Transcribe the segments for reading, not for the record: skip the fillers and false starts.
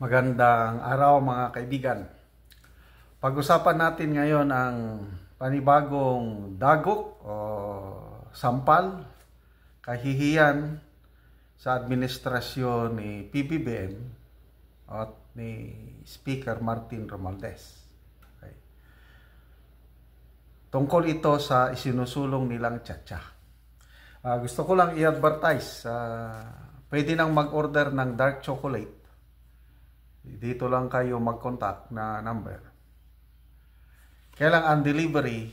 Magandang araw mga kaibigan. Pag-usapan natin ngayon ang panibagong dagok o sampal, kahihiyan sa administrasyon ni PBBM at ni Speaker Martin Romualdez. Okay. Tungkol ito sa isinusulong nilang tiyatsa. Gusto ko lang i-advertise, pwede nang mag-order ng dark chocolate. Dito lang kayo mag-contact na number. Kailang ang delivery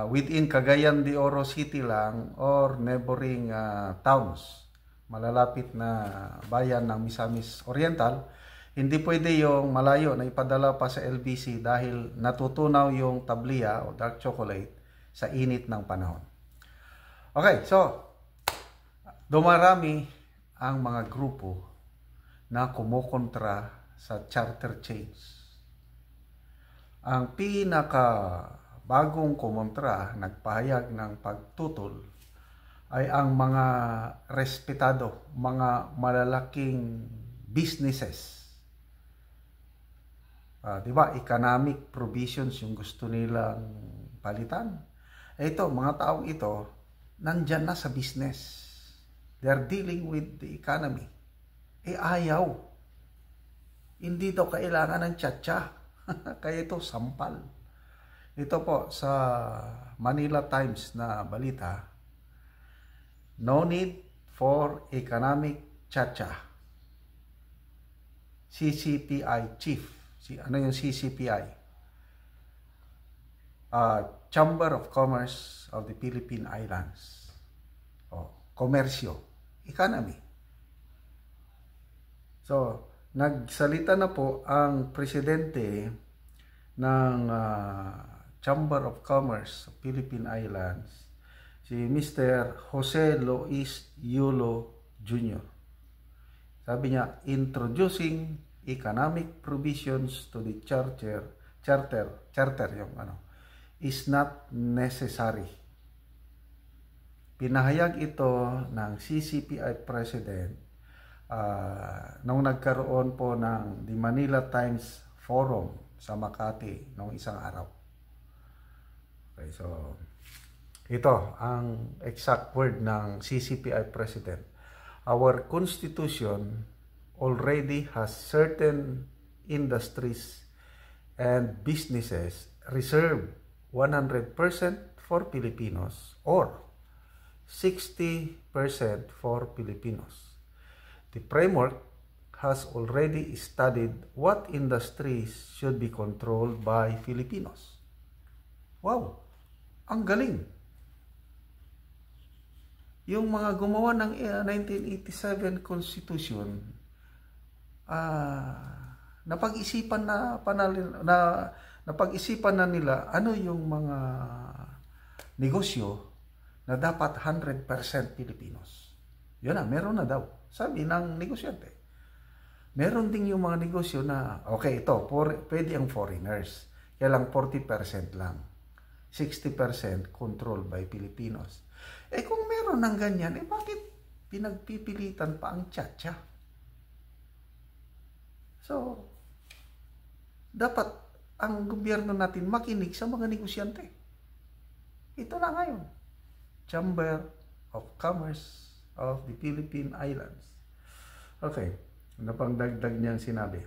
within Cagayan de Oro City lang or neighboring towns, malalapit na bayan ng Misamis Oriental. Hindi pwede yung malayo na ipadala pa sa LBC dahil natutunaw yung tabliya o dark chocolate sa init ng panahon. Okay, so dumarami ang mga grupo na kumukontra sa charter change. Ang pinaka-bagong kumontra, nagpahayag ng pagtutol, ay ang mga respetado, mga malalaking businesses. Diba, economic provisions yung gusto nilang palitan. Ito, mga taong ito, nandyan na sa business. They are dealing with the economy. Ayaw. Hindi daw kailangan ng tiyatsa. Kaya ito, sampal. Ito po sa Manila Times na balita. No need for economic tiyatsa. CCPI chief. Ano yung CCPI? Chamber of Commerce of the Philippine Islands. Komersyo. Economy. So, nagsalita na po ang presidente ng Chamber of Commerce of Philippine Islands, si Mr. Jose Luis Yulo Jr. Sabi niya, introducing economic provisions to the charter yung is not necessary. Pinahayag ito ng CCPI President nung nagkaroon po ng The Manila Times Forum sa Makati noong isang araw. Okay, so ito ang exact word ng CCPI President. Our Constitution already has certain industries and businesses reserved 100% for Filipinos or 60% for Filipinos. The framework has already studied what industries should be controlled by Filipinos. Wow! Ang galing! Yung mga gumawa ng 1987 Constitution, napag-isipan na nila ano yung mga negosyo na dapat 100% Filipinos. Yun na, meron na daw. Sabi ng negosyante. Meron din yung mga negosyo na, okay, ito, pwede ang foreigners. Kaya lang 40% lang. 60% controlled by Filipinos. Kung meron ng ganyan, bakit pinagpipilitan pa ang tiyatsa? So, dapat ang gobyerno natin makinig sa mga negosyante. Ito na ngayon. Chamber of Commerce of the Philippine Islands. Okay, ano pang dagdag niyang sinabi?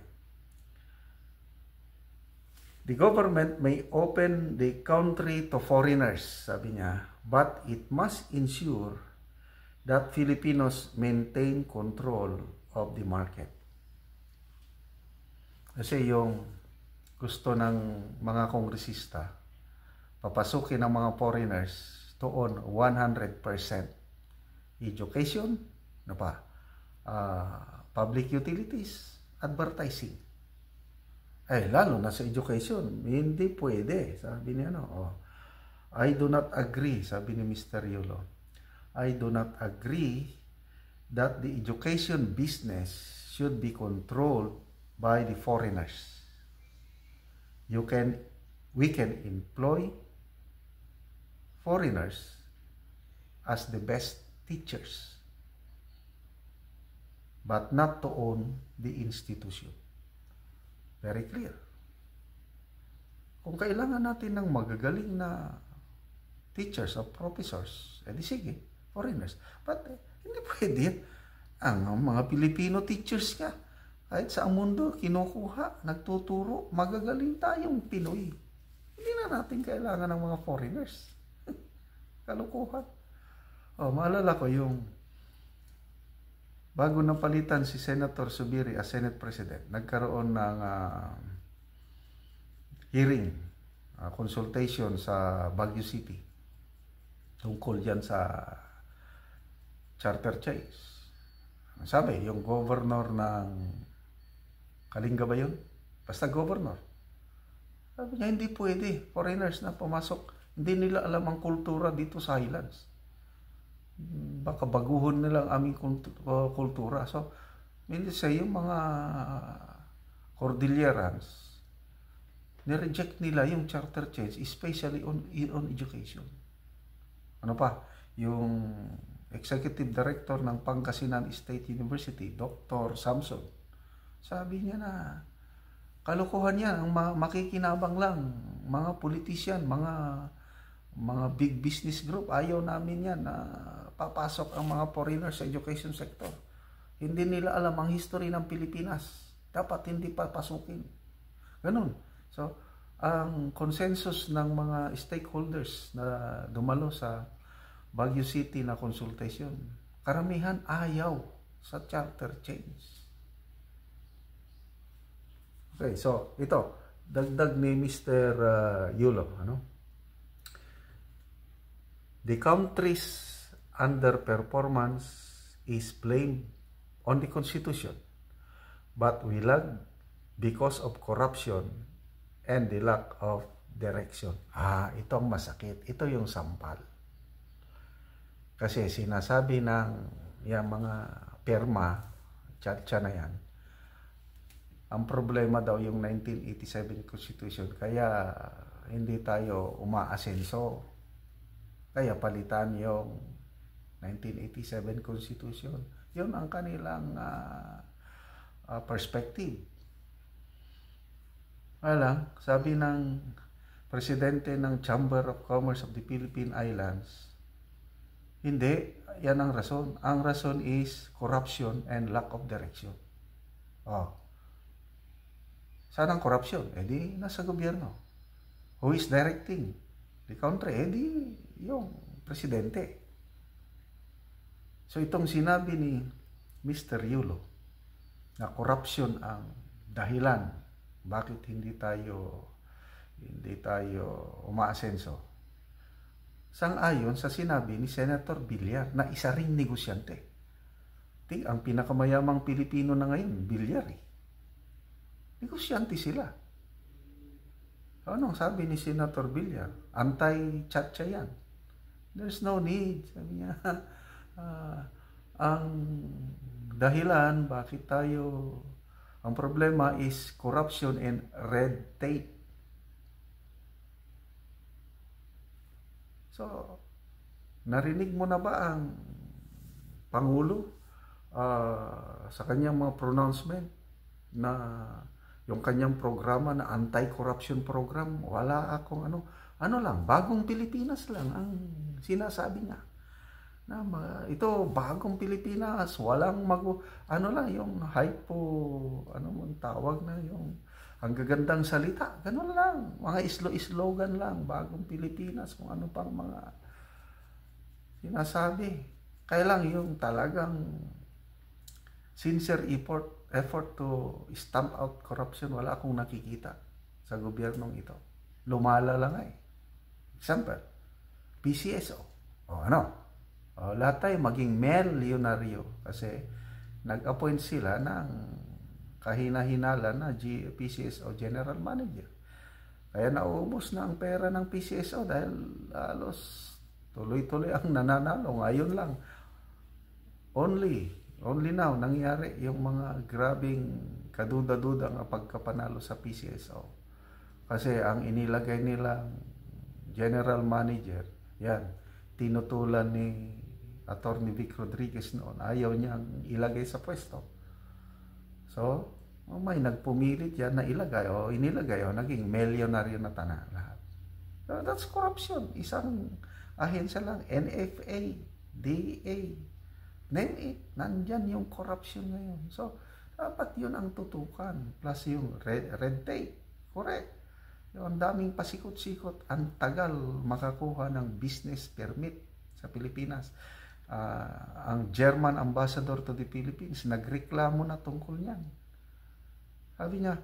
The government may open the country to foreigners, sabi niya, but it must ensure that Filipinos maintain control of the market. Kasi yung gusto ng mga kongresista, papasukin ng mga foreigners to own 100% education, public utilities, advertising. Lalo na sa education, hindi pwede. Sabi niya, I do not agree, sabi ni Mr. Yulo. I do not agree that the education business should be controlled by the foreigners. We can employ foreigners as the best teachers, but not to own the institution. Very clear. Kung kailangan natin ng magagaling na teachers o professors, edi sige, foreigners. But hindi pwede yan. Ang mga Pilipino teachers nga, kahit sa mundo, kinukuha, nagtuturo, magagaling tayong Pinoy. Hindi na natin kailangan ng mga foreigners. Kalukuhan. Maalala ko yung bago napalitan si Senator Zubiri as Senate President, nagkaroon ng hearing, consultation sa Baguio City tungkol dyan sa charter change. Sabi, yung governor ng Kalinga ba yun? Basta governor. Sabi niya, hindi pwede. Foreigners na pumasok. Hindi nila alam ang kultura dito sa Highlands. Baka baguhon nila ang aming kultura. So, minsan yung mga Cordillerans, nireject nila yung charter change, especially on education. Ano pa? Yung Executive Director ng Pangasinan State University, Dr. Samson, sabi niya na kalokohan yan, ang makikinabang lang, mga politician, mga big business group, ayaw namin yan na papasok ang mga foreigners sa education sector. Hindi nila alam ang history ng Pilipinas. Dapat hindi papasukin. Ganun. So, ang consensus ng mga stakeholders na dumalo sa Baguio City na consultation, karamihan ayaw sa charter change. Okay, so ito, dagdag ni Mr. Yulo, the country's underperformance is blamed on the Constitution, but we lag because of corruption and the lack of direction. Itong masakit. Ito yung sampal. Kasi sinasabi ng yung mga perma, tsa na yan, ang problema daw yung 1987 Constitution, kaya hindi tayo umaasenso. Kaya palitan yung 1987 Constitution. Yun ang kanilang perspective. Sabi ng presidente ng Chamber of Commerce of the Philippine Islands, hindi, yan ang rason. Ang rason is corruption and lack of direction. Saan ang corruption? Di nasa gobyerno. Who is directing the country? Di yung presidente. So itong sinabi ni Mr. Yulo na corruption ang dahilan bakit hindi tayo umaasenso. Sang-ayon sa sinabi ni Senator Villar na isa ring negosyante. Ang pinakamayamang Pilipino na ngayon, Villar Negosyante sila. Anong sabi ni Senator Villar? Anti-chatcha yan. There's no need. Sabi niya, ang dahilan bakit ang problema is corruption and red tape. So, narinig mo na ba ang Pangulo sa kanyang mga pronouncement na yung kanyang programa na anti-corruption program? Wala akong ano lang, bagong Pilipinas lang ang sinasabi niya. Ito, bagong Pilipinas, walang yung mong tawag na yung ang gagandang salita, ganun lang, mga slogan lang, bagong Pilipinas, kung ano pang mga sinasabi. Kaya lang yung talagang sincere effort to stamp out corruption, wala akong nakikita sa gobyernong ito. Lumala lang Example, PCSO. Lahat tayo maging milyonaryo kasi nag-appoint sila ng kahina-hinala na PCSO General Manager. Kaya nauubos na ang pera ng PCSO dahil halos tuloy-tuloy ang nananalo. Ngayon lang, only now nangyari yung mga grabing kaduda-duda ang pagkapanalo sa PCSO. Kasi ang inilagay nilang General Manager, yan, tinutulan ni Attorney Vic Rodriguez noon. Ayaw niyang ilagay sa pwesto. So, O may nagpumilit yan na ilagay o inilagay o naging milyonaryo na lahat. So that's corruption. Isang ahensya lang, NFA, DA, name it, nandyan yung corruption ngayon. So, dapat yun ang tutukan. Plus yung red tape. Correct. Yung daming pasikot-sikot. Ang tagal makakuha ng business permit sa Pilipinas. Ang German ambassador to the Philippines, nagreklamo na tungkol niyan. Sabi niya,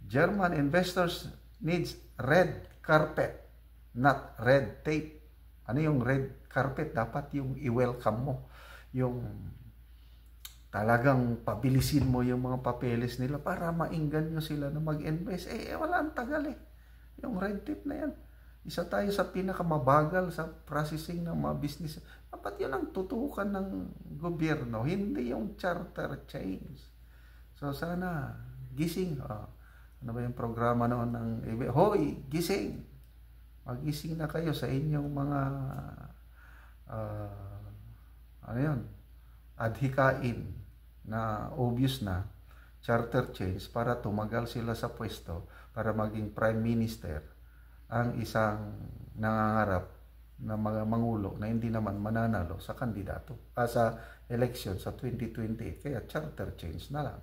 German investors needs red carpet, not red tape. Ano yung red carpet? Dapat yung i-welcome mo. Yung talagang pabilisin mo yung mga papeles nila para maingganyo sila na mag-invest. Wala, ang tagal eh. Yung red tape na yan. Isa tayo sa pinakamabagal sa processing ng mga business. Dapat yun ang tutukan ng gobyerno, hindi yung charter change. So sana, gising. Ano ba yung programa noon ng Hoy, gising! Magising na kayo sa inyong mga ano yun, adhikain na obvious na charter change para tumagal sila sa pwesto para maging prime minister ang isang nangangarap na mga mangulo na hindi naman mananalo sa kandidato sa election sa 2028. Kaya charter change na lang.